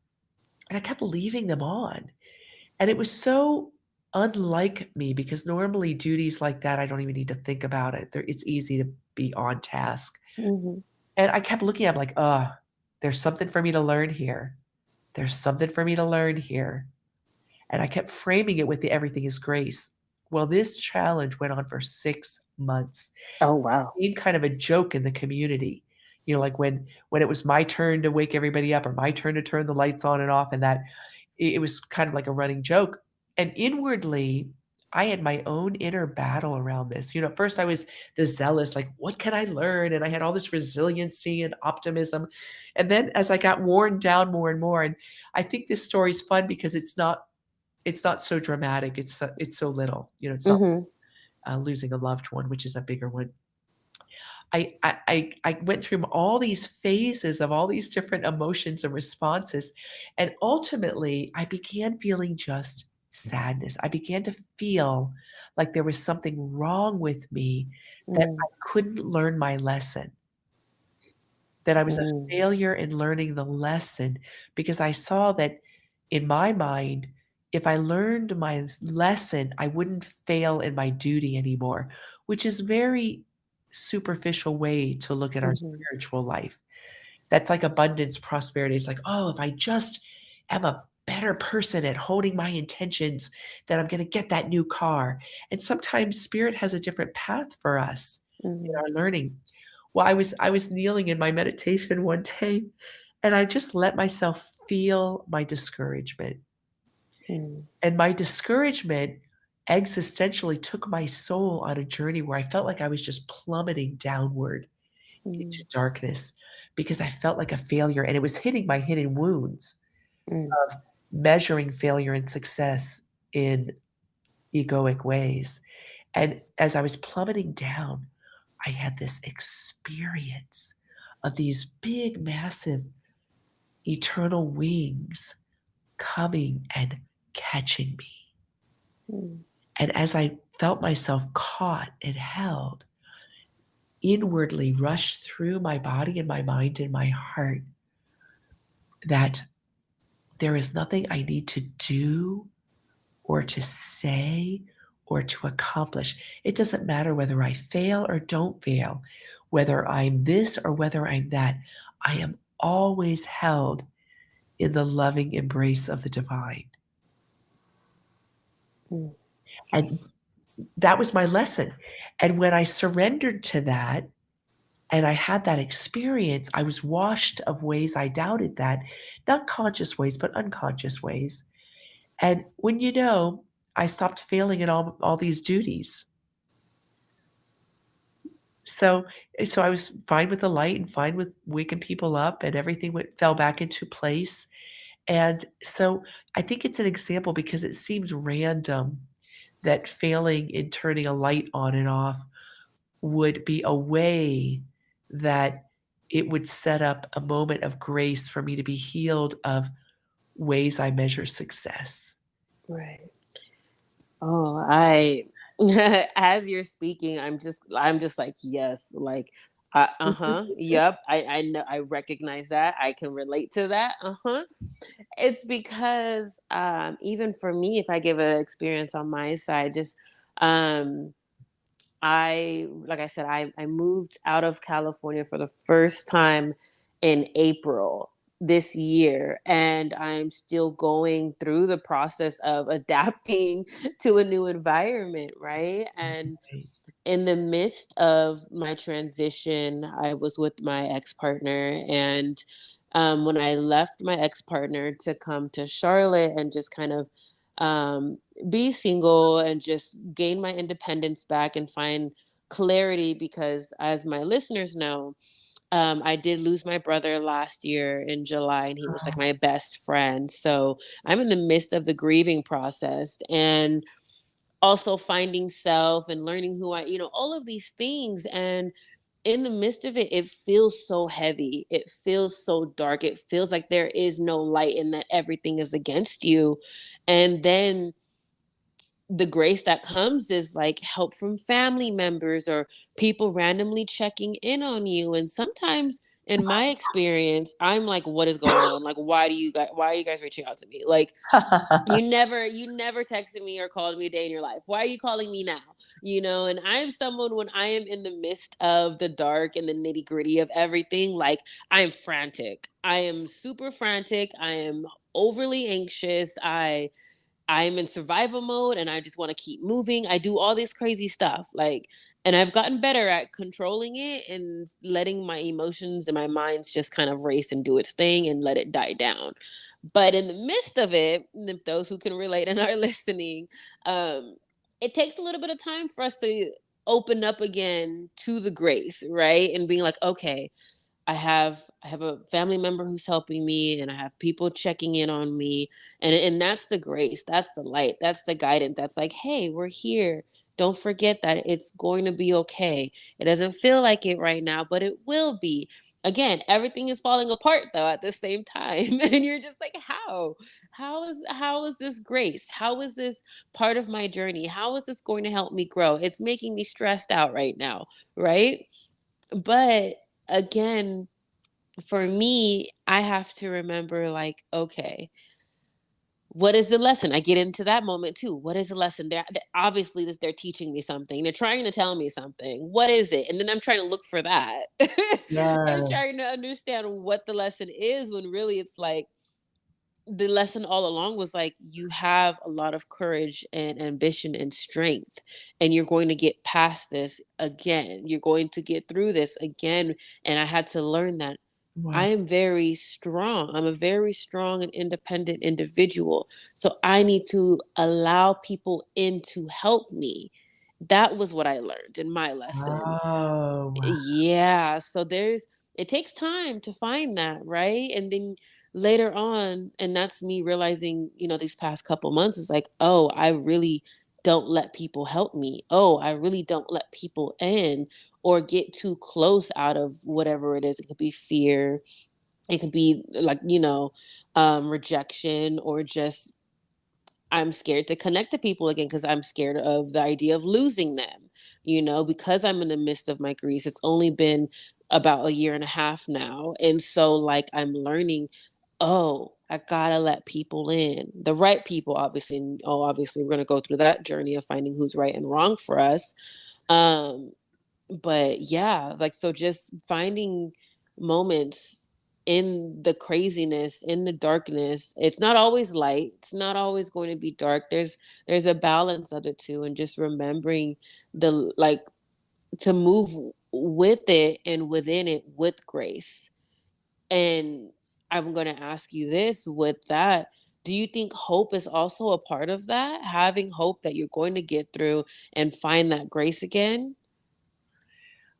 [SPEAKER 2] And I kept leaving them on. And it was so unlike me because normally duties like that, I don't even need to think about it. It's easy to be on task.
[SPEAKER 1] Mhm.
[SPEAKER 2] And I kept looking at him like, there's something for me to learn here. There's something for me to learn here. And I kept framing it with the everything is grace. Well, this challenge went on for 6 months.
[SPEAKER 1] Oh, wow.
[SPEAKER 2] Became kind of a joke in the community. You know, like when it was my turn to wake everybody up or my turn to turn the lights on and off, and that it was kind of like a running joke. And inwardly, I had my own inner battle around this. You know, at first I was the zealous, like, what can I learn? And I had all this resiliency and optimism. And then as I got worn down more and more, and I think this story's fun because it's not so dramatic. It's so little. You know, it's not
[SPEAKER 1] Mhm.
[SPEAKER 2] losing a loved one, which is a bigger one. I went through all these phases of all these different emotions and responses, and ultimately, I began feeling just sadness. I began to feel like there was something wrong with me, that
[SPEAKER 1] Mm.
[SPEAKER 2] I couldn't learn my lesson, that I was a
[SPEAKER 1] Mm.
[SPEAKER 2] failure in learning the lesson because I saw that in my mind, if I learned my lesson, I wouldn't fail in my duty anymore, which is very superficial way to look at our
[SPEAKER 1] Mhm.
[SPEAKER 2] spiritual life. That's like abundance, prosperity. It's like, "Oh, if I just am a better person at holding my intentions, then I'm gonna get that new car." And sometimes spirit has a different path for us in
[SPEAKER 1] Mhm.
[SPEAKER 2] our learning. Well, I was kneeling in my meditation one day, and I just let myself feel my discouragement.
[SPEAKER 1] Mm.
[SPEAKER 2] And my discouragement existentially took my soul on a journey where I felt like I was just plummeting downward into
[SPEAKER 1] Mm.
[SPEAKER 2] darkness because I felt like a failure, and it was hitting my hidden wounds
[SPEAKER 1] Mm.
[SPEAKER 2] of measuring failure and success in egoic ways. And as I was plummeting down, I had this experience of these big, massive, eternal wings coming and catching me.
[SPEAKER 1] Mm.
[SPEAKER 2] And as I felt myself caught and held, inwardly rushed through my body and my mind and my heart that there is nothing I need to do or to say or to accomplish. It doesn't matter whether I fail or don't fail, whether I'm this or whether I'm that. I am always held in the loving embrace of the divine.
[SPEAKER 1] Mm.
[SPEAKER 2] And that was my lesson. And when I surrendered to that and I had that experience, I was washed of ways I doubted that, not conscious ways, but unconscious ways. And when I stopped failing in all these duties. So so I was fine with the light and fine with waking people up, and everything fell back into place. And so I think it's an example because it seems random that failing in turning a light on and off would be a way that it would set up a moment of grace for me to be healed of ways I measure success.
[SPEAKER 1] Right. Oh, I as you're speaking, I'm just like, yes, like uh-huh. Yep. I know, I recognize that. I can relate to that. Uh-huh. It's because even for me, if I give an experience on my side, just um like I said, I moved out of California for the first time in April this year, and I'm still going through the process of adapting to a new environment, right? And
[SPEAKER 2] Right.
[SPEAKER 1] in the midst of my transition, I was with my ex partner. And when I left my ex partner to come to Charlotte and just kind of um, be single and just gain my independence back and find clarity, because as my listeners know, I did lose my brother last year in July, and he was like
[SPEAKER 2] Oh,
[SPEAKER 1] my best friend. So I'm in the midst of the grieving process. And also finding self and learning who I, all of these things. And in the midst of it, it feels so heavy. It feels so dark. It feels like there is no light and that everything is against you. And then the grace that comes is like help from family members or people randomly checking in on you. And sometimes in my experience, I'm like, what is going on? Like, why are you guys reaching out to me? Like, you never texted me or called me a day in your life. Why are you calling me now? And I'm someone, when I am in the midst of the dark and the nitty gritty of everything, like, I am frantic. I am super frantic. I am overly anxious. I'm in survival mode and I just want to keep moving. I do all this crazy stuff. Like, and I've gotten better at controlling it and letting my emotions and my minds just kind of race and do its thing and let it die down. But in the midst of it, those who can relate and are listening, um, it takes a little bit of time for us to open up again to the grace, right? And being like, okay, I have a family member who's helping me, and I have people checking in on me, and that's the grace, that's the light, that's the guidance, that's like, hey, we're here, don't forget that it's going to be okay. It doesn't feel like it right now, but it will be. Again, everything is falling apart though at the same time, and you're just like, how is this grace, how is this part of my journey, how is this going to help me grow? It's making me stressed out right now, right? But again, for me, I have to remember, like, okay, what is the lesson? I get into that moment too. What is the lesson? Obviously, they're teaching me something. They're trying to tell me something. What is it? And then I'm trying to look for that and
[SPEAKER 2] Yes.
[SPEAKER 1] trying to understand what the lesson is, when really it's like, the lesson all along was like, you have a lot of courage and ambition and strength, and you're going to get past this again. You're going to get through this again. And I had to learn that I
[SPEAKER 2] Wow.
[SPEAKER 1] am very strong. I'm a very strong and independent individual. So I need to allow people in to help me. That was what I learned in my lesson.
[SPEAKER 2] Oh,
[SPEAKER 1] Yeah, so it takes time to find that, right? And then later on, and that's me realizing, these past couple months is like, oh, I really don't let people help me. Oh, I really don't let people in or get too close out of whatever it is. It could be fear, it could be like, rejection, or just I'm scared to connect to people again because I'm scared of the idea of losing them, because I'm in the midst of my grief. It's only been about a year and a half now. And so, like, I'm learning, oh, I gotta let people in, the right people, obviously. And, oh, obviously, we're gonna go through that journey of finding who's right and wrong for us. Um, but yeah, like, so just finding moments in the craziness, in the darkness. It's not always light, it's not always going to be dark. There's a balance of the two, and just remembering the like to move with it and within it with grace. And I'm going to ask you this with that, do you think hope is also a part of that, having hope that you're going to get through and find that grace again?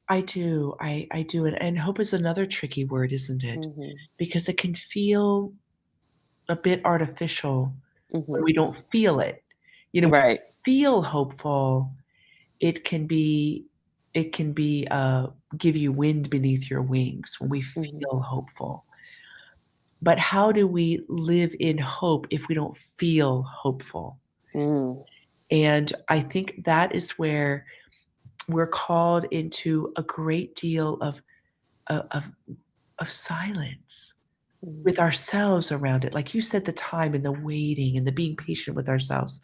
[SPEAKER 2] I do. I do. And hope is another tricky word, isn't it?
[SPEAKER 1] Mhm.
[SPEAKER 2] Because it can feel a bit artificial when
[SPEAKER 1] Mhm.
[SPEAKER 2] we don't feel it. When
[SPEAKER 1] Right.
[SPEAKER 2] we feel hopeful, it can be it can be give you wind beneath your wings when we
[SPEAKER 1] Mhm.
[SPEAKER 2] feel hopeful. But how do we live in hope if we don't feel hopeful?
[SPEAKER 1] Mm.
[SPEAKER 2] And I think that is where we're called into a great deal of of, of silence
[SPEAKER 1] Mhm.
[SPEAKER 2] with ourselves around it. Like you said, the time and the waiting and the being patient with ourselves.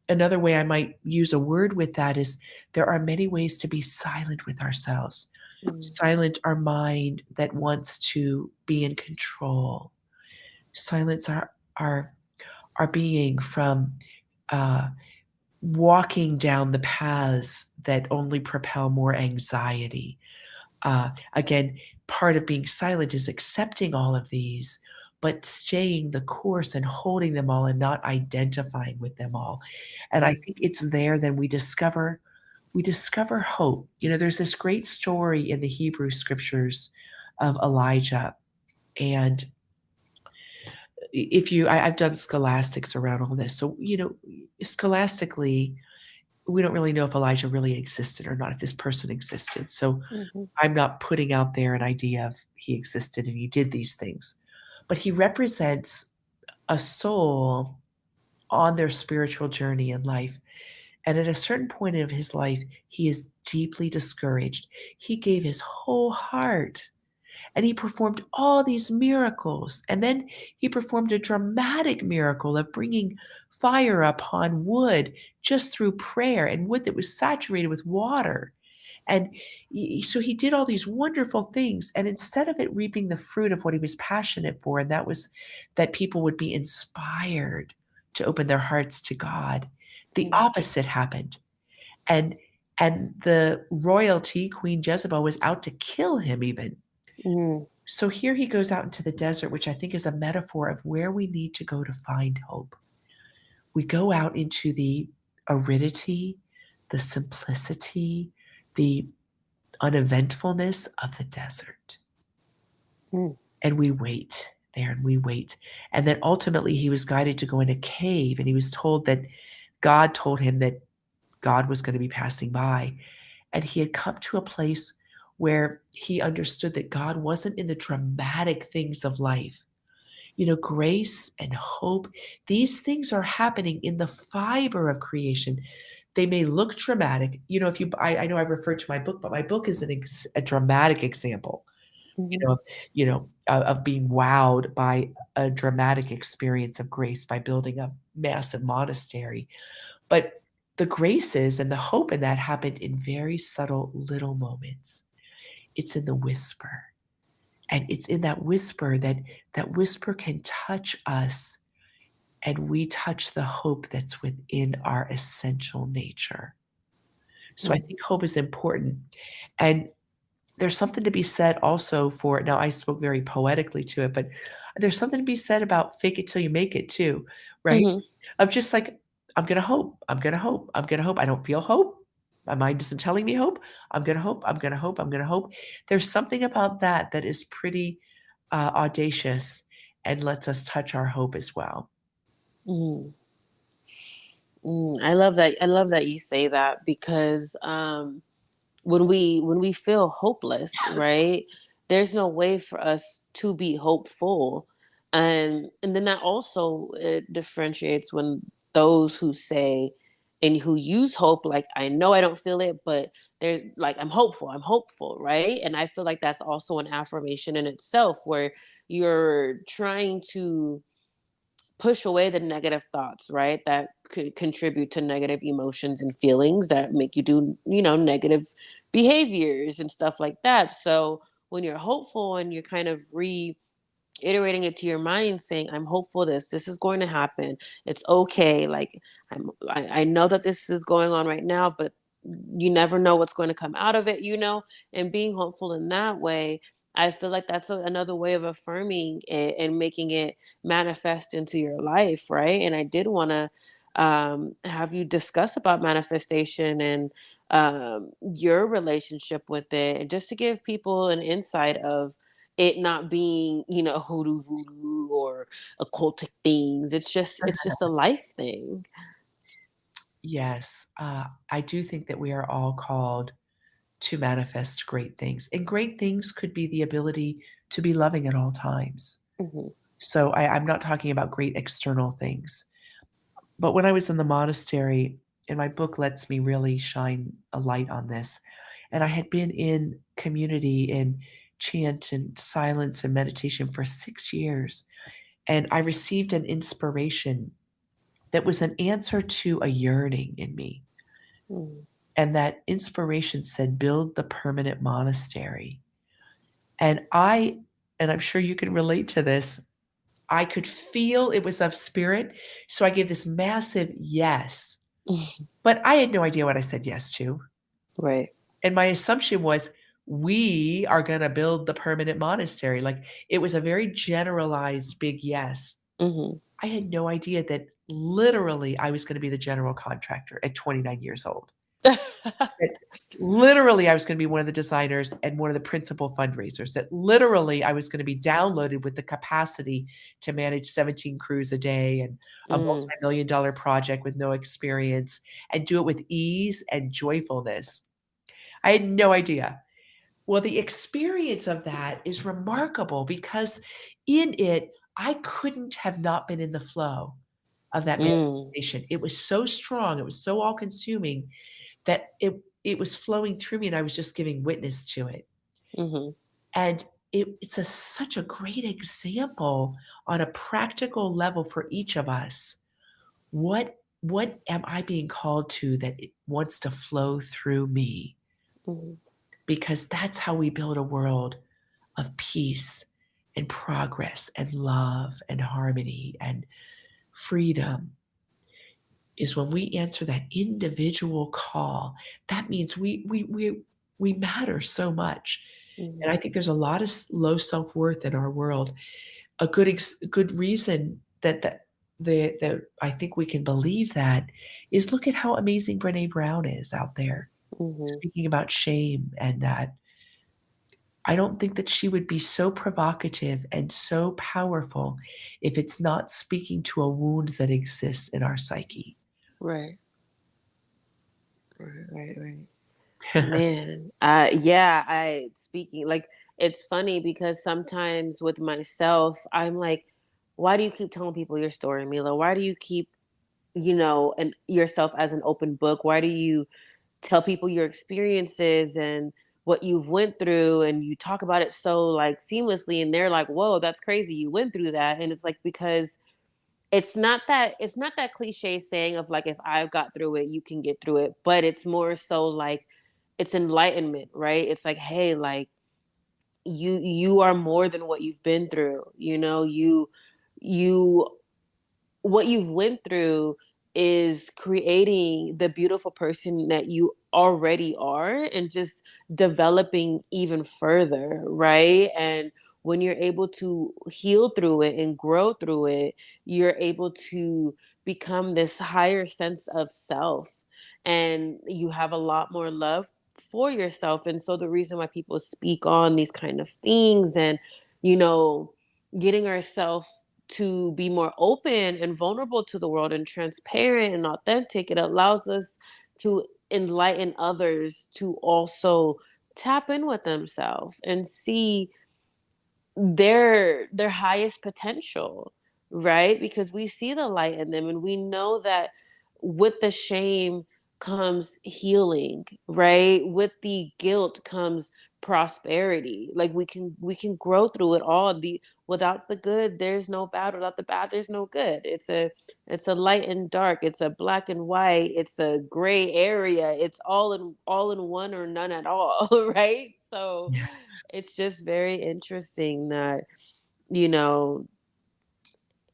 [SPEAKER 2] Another way I might use a word with that is there are many ways to be silent with ourselves.
[SPEAKER 1] Mm.
[SPEAKER 2] Silent our mind that wants to be in control. Silence our being from uh, walking down the paths that only propel more anxiety. Again, part of being silent is accepting all of these, but staying the course and holding them all and not identifying with them all. And I
[SPEAKER 1] Mm.
[SPEAKER 2] think it's there then we discover hope. There's this great story in the Hebrew scriptures of Elijah. And if I've done scholastics around all this. So, scholastically, we don't really know if Elijah really existed or not, if this person existed. So
[SPEAKER 1] Mhm.
[SPEAKER 2] I'm not putting out there an idea of he existed and he did these things. But he represents a soul on their spiritual journey in life. And at a certain point of his life, he is deeply discouraged. He gave his whole heart and he performed all these miracles. And then he performed a dramatic miracle of bringing fire upon wood just through prayer, and wood that was saturated with water. And so he did all these wonderful things. And instead of it reaping the fruit of what he was passionate for, and that was that people would be inspired to open their hearts to God, the
[SPEAKER 1] Mhm.
[SPEAKER 2] opposite happened. And the royalty, Queen Jezebel, was out to kill him even.
[SPEAKER 1] Mhm.
[SPEAKER 2] So here he goes out into the desert, which I think is a metaphor of where we need to go to find hope. We go out into the aridity, the simplicity, the uneventfulness of the desert.
[SPEAKER 1] Mhm.
[SPEAKER 2] And we wait there and we wait. And then ultimately he was guided to go in a cave, and he was told that God told him that God was going to be passing by. And he had come to a place where he understood that God wasn't in the dramatic things of life. You know, grace and hope, these things are happening in the fiber of creation. They may look dramatic. You know, if you, I know I've referred to my book, but my book is a dramatic example, you
[SPEAKER 1] Mhm.
[SPEAKER 2] know, of being wowed by a dramatic experience of grace by building a massive monastery. But the graces and the hope in that happened in very subtle little moments. It's in the whisper. And it's in that whisper that that whisper can touch us, and we touch the hope that's within our essential nature. So I
[SPEAKER 1] Mhm.
[SPEAKER 2] think hope is important. And there's something to be said also for, now I spoke very poetically to it, but there's something to be said about fake it till you make it too, right?
[SPEAKER 1] Mhm.
[SPEAKER 2] Of just like, I'm gonna hope, I'm gonna hope, I'm gonna hope. I don't feel hope. My mind isn't telling me hope. I'm gonna hope, I'm gonna hope, I'm gonna hope. There's something about that that is pretty audacious and lets us touch our hope as well.
[SPEAKER 1] Mhm. I love that. I love that you say that because when we feel hopeless, right? There's no way for us to be hopeful, and then that also it differentiates when those who say and who use hope, like I know I don't feel it, but they're like I'm hopeful, right? And I feel like that's also an affirmation in itself, where you're trying to push away the negative thoughts, right? That could contribute to negative emotions and feelings that make you do, negative behaviors and stuff like that. So when you're hopeful and you're kind of reiterating it to your mind, saying, I'm hopeful this is going to happen. It's okay. Like I know that this is going on right now, but you never know what's going to come out of it, and being hopeful in that way. I feel like that's another way of affirming it and making it manifest into your life, right? And I did want to have you discuss about manifestation and your relationship with it, and just to give people an insight of it not being, hoodoo voodoo or occultic things. It's just a life thing.
[SPEAKER 2] Yes, I do think that we are all called to manifest great things, and great things could be the ability to be loving at all times.
[SPEAKER 1] Hmm.
[SPEAKER 2] So I'm not talking about great external things. But when I was in the monastery, and my book lets me really shine a light on this, and I had been in community and chant and silence and meditation for 6 years, and I received an inspiration that was an answer to a yearning in me.
[SPEAKER 1] Hmm.
[SPEAKER 2] And that inspiration said, "Build the permanent monastery." And I'm sure you can relate to this, I could feel it was of spirit, so I gave this massive yes. But I had no idea what I said yes to,
[SPEAKER 1] Right.
[SPEAKER 2] and my assumption was, "We are gonna build the permanent monastery." Like, it was a very generalized big yes.
[SPEAKER 1] Hmm.
[SPEAKER 2] I had no idea that literally I was gonna be the general contractor at 29 years old. That literally I was gonna be one of the designers and one of the principal fundraisers, that literally I was gonna be downloaded with the capacity to manage 17 crews a day and a
[SPEAKER 1] Mm,
[SPEAKER 2] multi-million-dollar project with no experience and do it with ease and joyfulness. I had no idea. Well, the experience of that is remarkable because in it, I couldn't have not been in the flow of that
[SPEAKER 1] mm,
[SPEAKER 2] manifestation. It was so strong, it was so all-consuming that it was flowing through me and I was just giving witness to it.
[SPEAKER 1] mhm,
[SPEAKER 2] And it's such a great example on a practical level for each of us. What am I being called to that it wants to flow through me?
[SPEAKER 1] mhm,
[SPEAKER 2] Because that's how we build a world of peace and progress and love and harmony and freedom, is when we answer that individual call. That means we matter so much. And
[SPEAKER 1] mhm,
[SPEAKER 2] I think there's a lot of low self-worth in our world. A good reason that I think we can believe that is look at how amazing Brené Brown is out there
[SPEAKER 1] mhm.
[SPEAKER 2] speaking about shame, and that I don't think that she would be so provocative and so powerful if it's not speaking to a wound that exists in our psyche.
[SPEAKER 1] Right, right, right, right. Man, yeah, I speaking like it's funny because sometimes with myself, I'm like, why do you keep telling people your story, Mila? Why do you keep, and yourself as an open book? Why do you tell people your experiences and what you've went through and you talk about it so like seamlessly and they're like, whoa, that's crazy. You went through that. And it's like because it's not that cliche saying of like if I've got through it, you can get through it, but it's more so like it's enlightenment, right? It's like, hey, like you are more than what you've been through. You what you've went through is creating the beautiful person that you already are and just developing even further, right? And when you're able to heal through it and grow through it, you're able to become this higher sense of self, and you have a lot more love for yourself. And so the reason why people speak on these kind of things and you know getting ourselves to be more open and vulnerable to the world and transparent and authentic, it allows us to enlighten others to also tap in with themselves and see their highest potential, right? Because we see the light in them and we know that with the shame comes healing, right? With the guilt comes prosperity. Like we can grow through it all. The Without the good there's no bad, without the bad there's no good. It's a light and dark, it's a black and white, it's a gray area, it's all in one or none at all. Right? So
[SPEAKER 2] Yes.
[SPEAKER 1] it's just very interesting that you know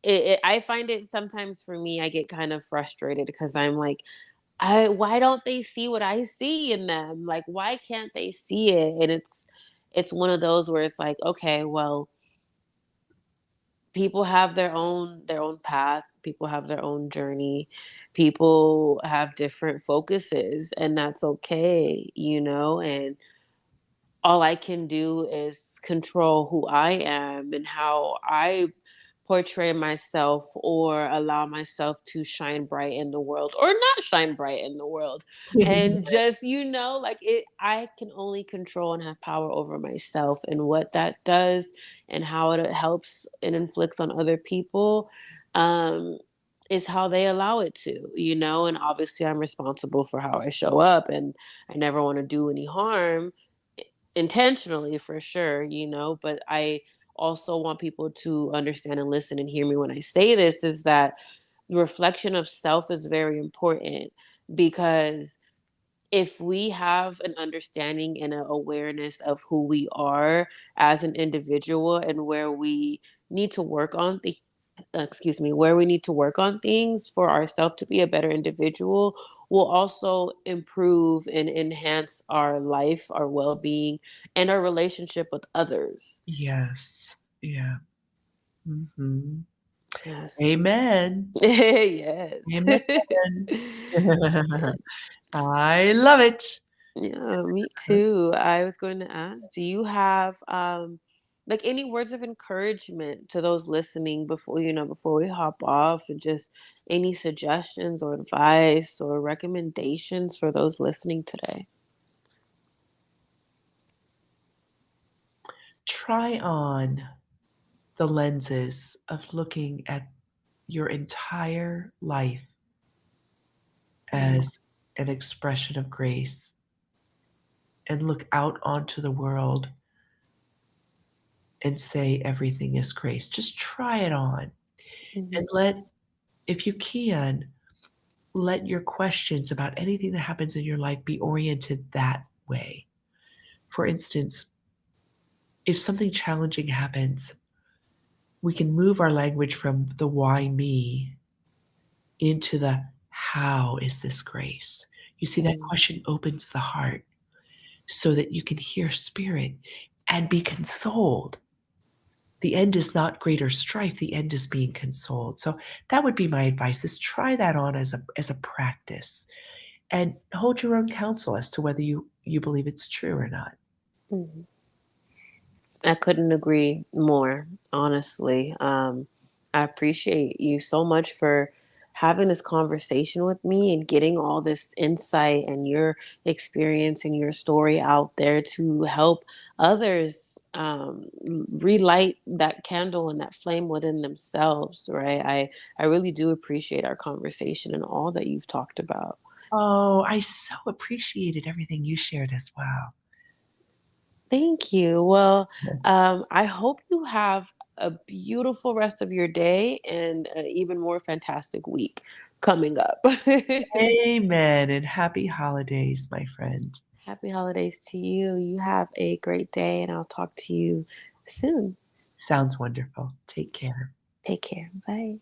[SPEAKER 1] I find it sometimes for me, I get kind of frustrated because I'm like, I why don't they see what I see in them? Like why can't they see it? And it's one of those where it's like, okay, well, people have their own path, people have their own journey, people have different focuses, and that's okay, and all I can do is control who I am and how I portray myself or allow myself to shine bright in the world or not shine bright in the world. And just, like I can only control and have power over myself, and what that does and how it helps and inflicts on other people. Um, is how they allow it to. And obviously I'm responsible for how I show up, and I never want to do any harm intentionally for sure, but I also want people to understand and listen and hear me when I say this, is that the reflection of self is very important, because if we have an understanding and an awareness of who we are as an individual and where we need to work on where we need to work on things for ourselves to be a better individual, will also improve and enhance our life, our well-being, and our relationship with others.
[SPEAKER 2] Yes. Yeah. Mhm.
[SPEAKER 1] Yes.
[SPEAKER 2] Amen.
[SPEAKER 1] Yes.
[SPEAKER 2] Amen.
[SPEAKER 1] Amen.
[SPEAKER 2] I love it.
[SPEAKER 1] Yeah, me too. I was going to ask, do you have like any words of encouragement to those listening before, before we hop off, and just any suggestions or advice or recommendations for those listening today?
[SPEAKER 2] Try on the lenses of looking at your entire life
[SPEAKER 1] Mm,
[SPEAKER 2] as an expression of grace and look out onto the world and say everything is grace. Just try it on and
[SPEAKER 1] mhm,
[SPEAKER 2] if you can, let your questions about anything that happens in your life be oriented that way. For instance, if something challenging happens, we can move our language from the why me into the how is this grace? You see, that
[SPEAKER 1] mm,
[SPEAKER 2] question opens the heart so that you can hear spirit and be consoled. The end is not greater strife, the end is being consoled. So that would be my advice, is try that on as a practice and hold your own counsel as to whether you believe it's true or not.
[SPEAKER 1] mhm. I couldn't agree more, honestly. I appreciate you so much for having this conversation with me and getting all this insight and your experience and your story out there to help others relight that candle and that flame within themselves, right? I really do appreciate our conversation and all that you've talked about.
[SPEAKER 2] Oh, I so appreciated everything you shared as well.
[SPEAKER 1] Thank you. Well, I hope you have a beautiful rest of your day and an even more fantastic week coming up.
[SPEAKER 2] Amen, and happy holidays, my friend.
[SPEAKER 1] Happy holidays to you. You have a great day, and I'll talk to you soon.
[SPEAKER 2] Sounds wonderful. Take care.
[SPEAKER 1] Take care. Bye.